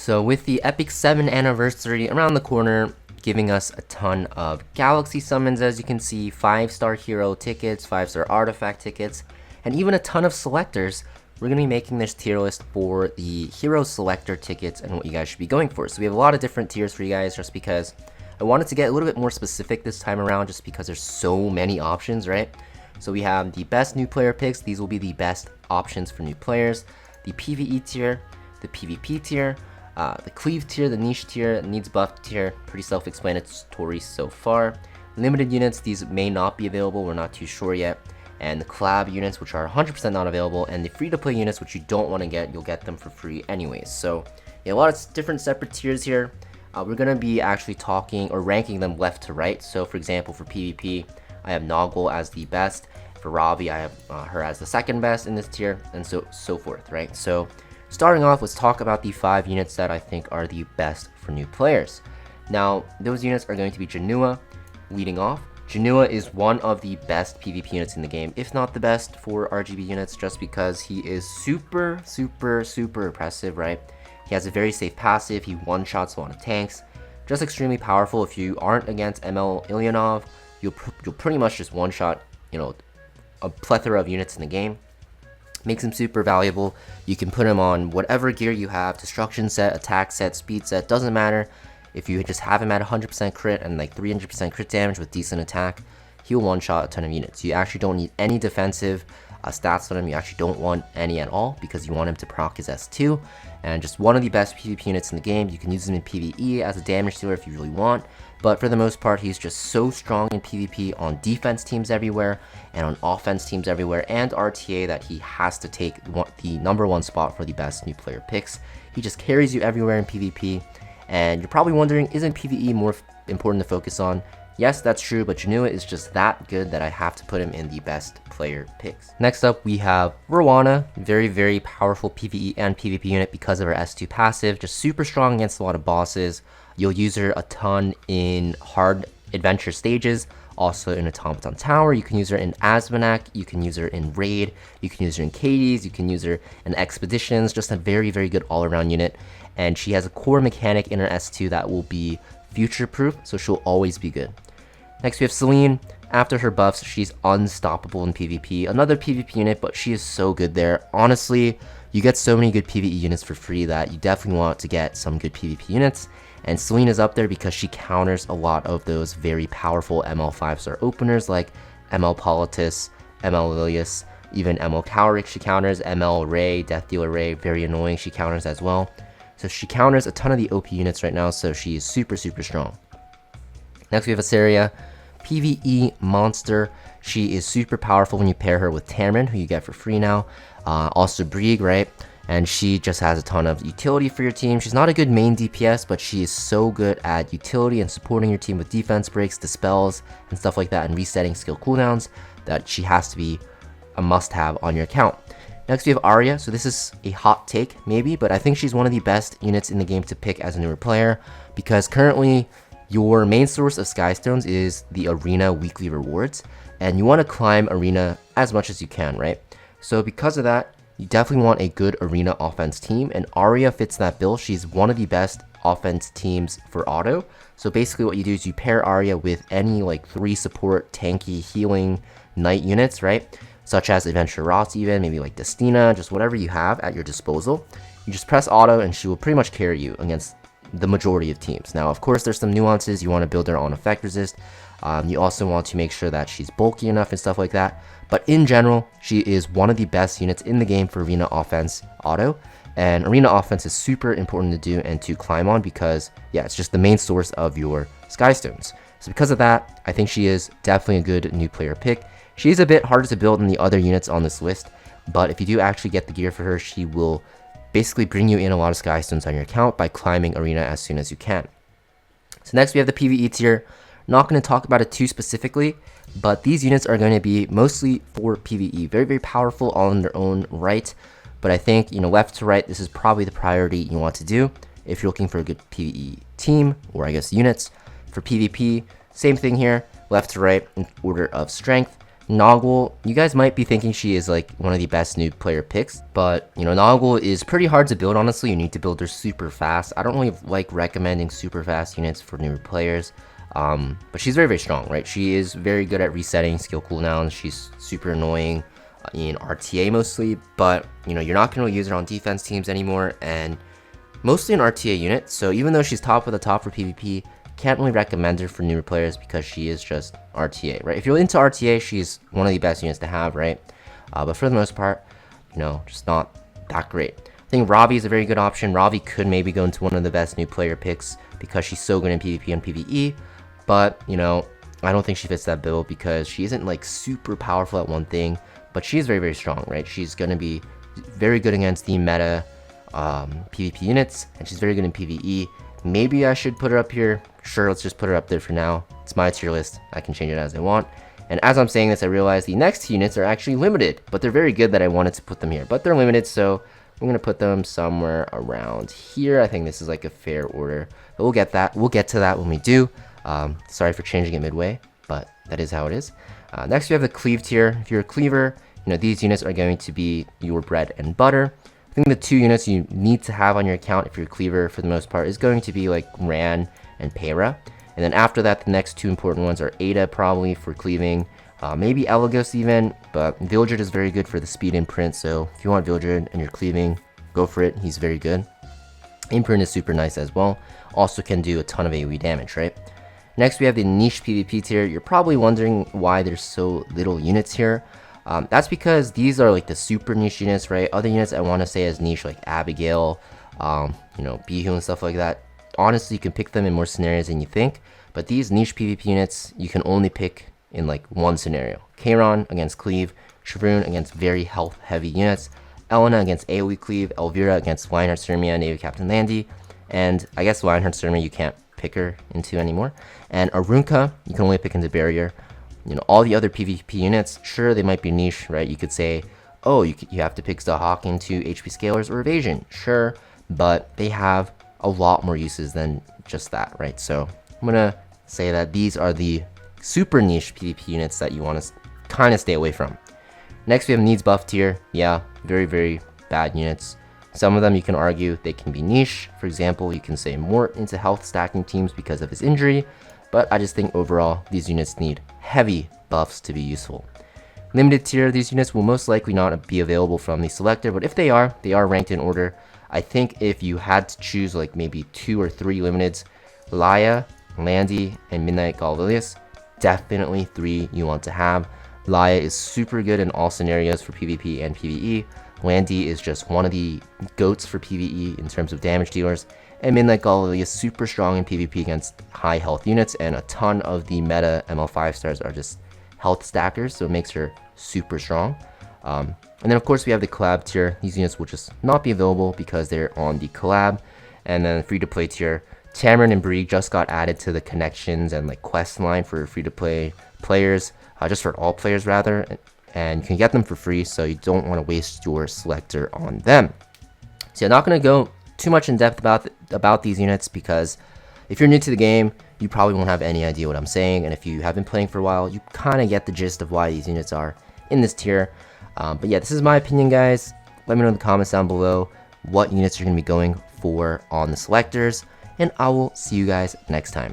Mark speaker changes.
Speaker 1: So with the Epic 7 anniversary around the corner, giving us a ton of Galaxy summons, as you can see, 5-star hero tickets, 5-star artifact tickets, and even a ton of selectors, we're going to be making this tier list for the hero selector tickets and what you guys should be going for. So we have a lot of different tiers for you guys just because I wanted to get a little bit more specific this time around just because there's so many options, right? So we have the best new player picks. These will be the best options for new players. The PvE tier, the PvP tier, the cleave tier, the niche tier, needs buff tier, pretty self-explanatory so far. Limited units, these may not be available, we're not too sure yet. And the collab units, which are 100% not available, and the free-to-play units, which you don't want to get, you'll get them for free anyways. So yeah, a lot of different separate tiers here. We're going to be actually talking or ranking them left to right. So for example, for PvP, I have Noggle as the best. For Ravi, I have her as the second best in this tier, and so forth, right? So starting off, let's talk about the 5 units that I think are the best for new players. Now, those units are going to be Janua leading off. Janua is one of the best PvP units in the game, if not the best for RGB units, just because he is super impressive, right? He has a very safe passive, he one-shots a lot of tanks, just extremely powerful. If you aren't against ML Ilyanov, you'll pretty much just one-shot, a plethora of units in the game. Makes him super valuable. You can put him on whatever gear you have, destruction set, attack set, speed set, doesn't matter. If you just have him at 100% crit and like 300% crit damage with decent attack, he'll one-shot a ton of units. You actually don't need any defensive stats on him. You actually don't want any at all because you want him to proc his S2. And just one of the best PvP units in the game. You can use him in PvE as a damage dealer if you really want. But for the most part, he's just so strong in PvP on defense teams everywhere and on offense teams everywhere and RTA that he has to take the #1 spot for the best new player picks. He just carries you everywhere in PvP. And you're probably wondering, isn't PvE more important to focus on? Yes, that's true, but Janua is just that good that I have to put him in the best player picks. Next up, we have Rowana, very powerful PvE and PvP unit because of her S2 passive, just super strong against a lot of bosses. You'll use her a ton in hard adventure stages, also in Automaton Tower. You can use her in Asmonak, you can use her in Raid, you can use her in Hades, you can use her in Expeditions, just a very good all-around unit. And she has a core mechanic in her S2 that will be future-proof, so she'll always be good. Next we have Celine. After her buffs, she's unstoppable in PvP. Another PvP unit, but she is so good there. Honestly, you get so many good PvE units for free that you definitely want to get some good PvP units. And Celine is up there because she counters a lot of those very powerful ML 5-star openers like ML Politis, ML Lilius, even ML Cowrick she counters, ML Ray, Death Dealer Ray, very annoying, she counters as well. So she counters a ton of the OP units right now, so she is super strong. Next we have Asaria, PvE monster. She is super powerful when you pair her with Tamrin, who you get for free now. Also Brieg, right? And she just has a ton of utility for your team. She's not a good main DPS, but she is so good at utility and supporting your team with defense breaks, dispels, and stuff like that, and resetting skill cooldowns that she has to be a must-have on your account. Next we have Arya. So this is a hot take, maybe, but I think she's one of the best units in the game to pick as a newer player because currently your main source of Skystones is the Arena weekly rewards, and you want to climb Arena as much as you can, right? So because of that, you definitely want a good Arena offense team, and Arya fits that bill. She's one of the best offense teams for auto. So basically what you do is you pair Arya with any like 3 support, tanky, healing, knight units, right? Such as Adventure Ross even, maybe like Destina, just whatever you have at your disposal. You just press auto and she will pretty much carry you against the majority of teams. Now, of course, there's some nuances. You want to build her on effect resist. You also want to make sure that she's bulky enough and stuff like that. But in general, she is one of the best units in the game for Arena offense auto. And Arena offense is super important to do and to climb on because, yeah, it's just the main source of your Skystones. So because of that, I think she is definitely a good new player pick. She's a bit harder to build than the other units on this list, but if you do actually get the gear for her, she will basically bring you in a lot of Skystones on your account by climbing Arena as soon as you can. So next we have the PvE tier. Not going to talk about it too specifically, but these units are going to be mostly for PvE. Very powerful all in their own right, but I think, left to right, this is probably the priority you want to do if you're looking for a good PvE team, or I guess units. For PvP, same thing here, left to right in order of strength. Noggle, you guys might be thinking she is like one of the best new player picks, but you know, Noggle is pretty hard to build, honestly. You need to build her super fast. I don't really like recommending super fast units for newer players, but she's very, very strong, right? She is very good at resetting skill cooldowns. She's super annoying in RTA mostly, but you know, you're not going to use her on defense teams anymore, and mostly an RTA unit. So even though she's top of the top for PvP, can't really recommend her for newer players because she is just RTA, right? If you're into RTA, she's one of the best units to have, right? But for the most part, you know, just not that great. I think Ravi is a very good option. Ravi could maybe go into one of the best new player picks because she's so good in PvP and PvE, but you know, I don't think she fits that bill because she isn't like super powerful at one thing, but she is very, very strong, right? She's going to be very good against the meta PvP units, and she's very good in PvE. Maybe I should put her up here. Sure, let's just put her up there for now. It's my tier list. I can change it as I want. And as I'm saying this, I realize the next units are actually limited, but they're very good that I wanted to put them here. But they're limited, so I'm going to put them somewhere around here. I think this is like a fair order. But we'll get that. We'll get to that when we do. Sorry for changing it midway, but that is how it is. Next, we have the cleave tier. If you're a cleaver, you know, these units are going to be your bread and butter. I think the two units you need to have on your account if you're a cleaver for the most part is going to be like Ran and Pera. And then after that, the next two important ones are Ada probably for cleaving, maybe Elagos even, but Vildred is very good for the speed imprint. So if you want Vildred and you're cleaving, go for it. He's very good. Imprint is super nice as well. Also can do a ton of AoE damage, right? Next, we have the niche PvP tier. You're probably wondering why there's so little units here. That's because these are like the super niche units, right? Other units I want to say as niche, like Abigail, you know, Bihu and stuff like that. Honestly, you can pick them in more scenarios than you think, but these niche PvP units, you can only pick in like one scenario. Kayron against Cleave, Shavroon against very health-heavy units, Elena against AoE Cleave, Elvira against Lionheart Sirmia, Navy Captain Landy, and I guess Lionheart Sirmia you can't pick her into anymore, and Arunka, you can only pick into Barrier. You know, all the other PvP units, sure, they might be niche, right? You could say, oh, you have to pick Zahak into HP Scalers or Evasion, sure, but they have a lot more uses than just that, right? So I'm gonna say that these are the super niche PvP units that you want to kind of stay away from. Next, we have needs buff tier. Yeah, very, very bad units. Some of them you can argue they can be niche. For example, you can say more into health stacking teams because of his injury, but I just think overall these units need heavy buffs to be useful. Limited tier, these units will most likely not be available from the selector, but if they are ranked in order. I think if you had to choose like maybe 2 or 3 limiteds, Laya, Landy, and Midnight Galvilius, definitely 3 you want to have. Laya is super good in all scenarios for PvP and PvE. Landy is just one of the goats for PvE in terms of damage dealers. And Midnight Galvilius is super strong in PvP against high health units, and a ton of the meta ML5 stars are just health stackers, so it makes her super strong. And then of course we have the collab tier. These units will just not be available because they're on the collab. And then free to play tier, Tamarin and Brie just got added to the connections and like quest line for free to play players, just for all players rather, and you can get them for free, so you don't want to waste your selector on them. So I'm not going to go too much in depth about these units because if you're new to the game, you probably won't have any idea what I'm saying, and if you have been playing for a while, you kind of get the gist of why these units are in this tier. But yeah, this is my opinion, guys. Let me know in the comments down below what units you're going to be going for on the selectors, and I will see you guys next time.